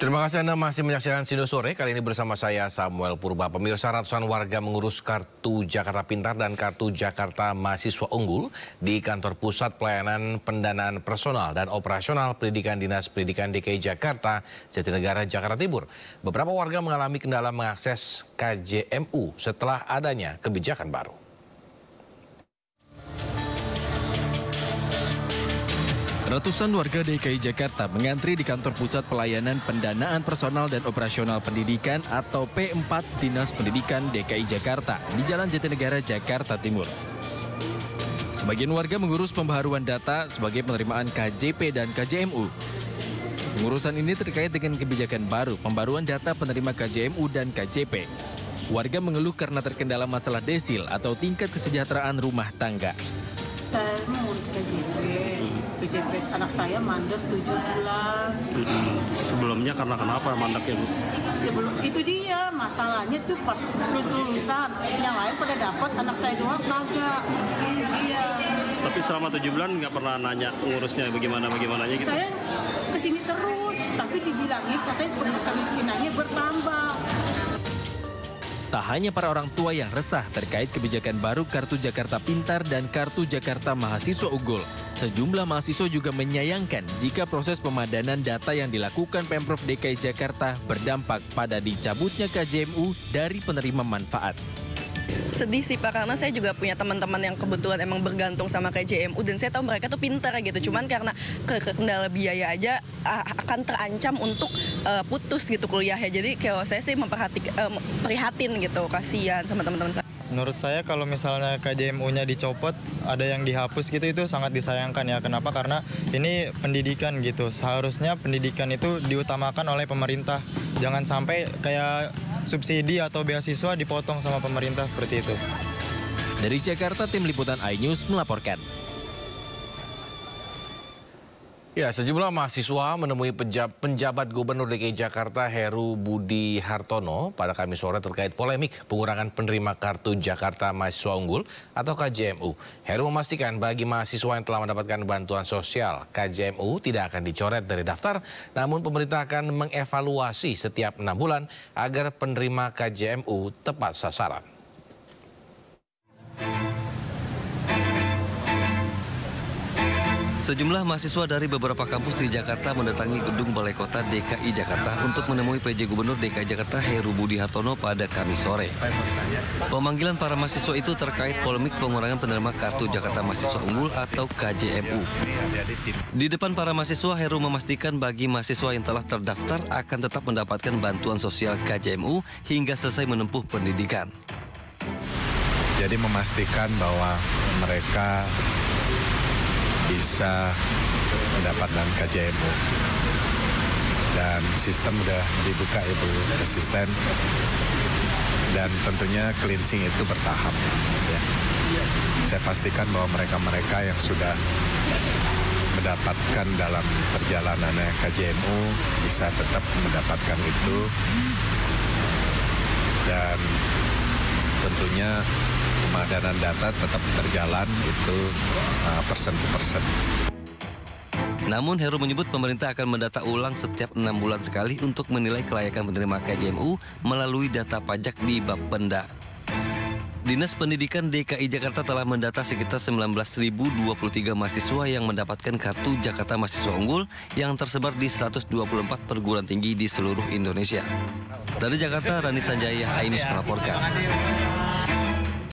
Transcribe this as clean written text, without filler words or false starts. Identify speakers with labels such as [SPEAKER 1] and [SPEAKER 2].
[SPEAKER 1] Terima kasih Anda masih menyaksikan Sindo Sore. Kali ini bersama saya Samuel Purba. Pemirsa, ratusan warga mengurus kartu Jakarta Pintar dan kartu Jakarta Mahasiswa Unggul di kantor pusat pelayanan pendanaan personal dan operasional pendidikan Dinas Pendidikan DKI Jakarta, Jatinegara, Jakarta Timur. Beberapa warga mengalami kendala mengakses KJMU setelah adanya kebijakan baru.
[SPEAKER 2] Ratusan warga DKI Jakarta mengantri di kantor pusat pelayanan pendanaan personal dan operasional pendidikan atau P4 Dinas Pendidikan DKI Jakarta di Jalan Jatinegara, Jakarta Timur. Sebagian warga mengurus pembaharuan data sebagai penerimaan KJP dan KJMU. Pengurusan ini terkait dengan kebijakan baru pembaruan data penerima KJMU dan KJP. Warga mengeluh karena terkendala masalah desil atau tingkat kesejahteraan rumah tangga.
[SPEAKER 3] Saya mengurus KJP anak saya mandek 7 bulan.
[SPEAKER 4] Sebelumnya karena kenapa mandeknya, Bu?
[SPEAKER 3] Sebelum itu dia masalahnya tuh pas lulusan, yang lain pada dapat, anak saya doang kagak. Iya.
[SPEAKER 4] Tapi selama 7 bulan nggak pernah nanya ngurusnya bagaimana-bagaimananya gitu?
[SPEAKER 3] Saya kesini terus, tapi dibilangin katanya kemiskinannya bertambah.
[SPEAKER 2] Tak hanya para orang tua yang resah terkait kebijakan baru Kartu Jakarta Pintar dan Kartu Jakarta Mahasiswa Unggul, sejumlah mahasiswa juga menyayangkan jika proses pemadanan data yang dilakukan Pemprov DKI Jakarta berdampak pada dicabutnya KJMU dari penerima manfaat.
[SPEAKER 5] Sedih sih Pak, karena saya juga punya teman-teman yang kebetulan emang bergantung sama KJMU dan saya tahu mereka tuh pintar gitu, cuman karena kendala biaya aja akan terancam untuk putus gitu kuliahnya. Jadi kalau saya sih prihatin gitu, kasihan sama teman-teman saya.
[SPEAKER 6] Menurut saya kalau misalnya KJMU-nya dicopot, ada yang dihapus gitu, itu sangat disayangkan ya. Kenapa? Karena ini pendidikan gitu. Seharusnya pendidikan itu diutamakan oleh pemerintah. Jangan sampai kayak subsidi atau beasiswa dipotong sama pemerintah seperti itu.
[SPEAKER 2] Dari Jakarta, Tim Liputan iNews melaporkan.
[SPEAKER 1] Ya, sejumlah mahasiswa menemui penjabat Gubernur DKI Jakarta Heru Budi Hartono pada Kamis sore terkait polemik pengurangan penerima Kartu Jakarta Mahasiswa Unggul atau KJMU. Heru memastikan bagi mahasiswa yang telah mendapatkan bantuan sosial, KJMU tidak akan dicoret dari daftar, namun pemerintah akan mengevaluasi setiap 6 bulan agar penerima KJMU tepat sasaran.
[SPEAKER 7] Sejumlah mahasiswa dari beberapa kampus di Jakarta mendatangi gedung Balai Kota DKI Jakarta untuk menemui PJ Gubernur DKI Jakarta Heru Budi Hartono pada Kamis sore. Pemanggilan para mahasiswa itu terkait polemik pengurangan penerima Kartu Jakarta Mahasiswa Unggul atau KJMU. Di depan para mahasiswa, Heru memastikan bagi mahasiswa yang telah terdaftar akan tetap mendapatkan bantuan sosial KJMU hingga selesai menempuh pendidikan.
[SPEAKER 8] Jadi memastikan bahwa mereka bisa mendapatkan KJMU dan sistem sudah dibuka Ibu Asisten, dan tentunya cleansing itu bertahap ya. Saya pastikan bahwa mereka-mereka yang sudah mendapatkan dalam perjalanannya KJMU bisa tetap mendapatkan itu, dan tentunya pemadanan data tetap berjalan itu persen to persen.
[SPEAKER 7] Namun Heru menyebut pemerintah akan mendata ulang setiap 6 bulan sekali untuk menilai kelayakan penerima KJMU melalui data pajak di Bapenda. Dinas Pendidikan DKI Jakarta telah mendata sekitar 19.023 mahasiswa yang mendapatkan Kartu Jakarta Mahasiswa Unggul yang tersebar di 124 perguruan tinggi di seluruh Indonesia. Dari Jakarta, Rani Sanjaya, iNews melaporkan.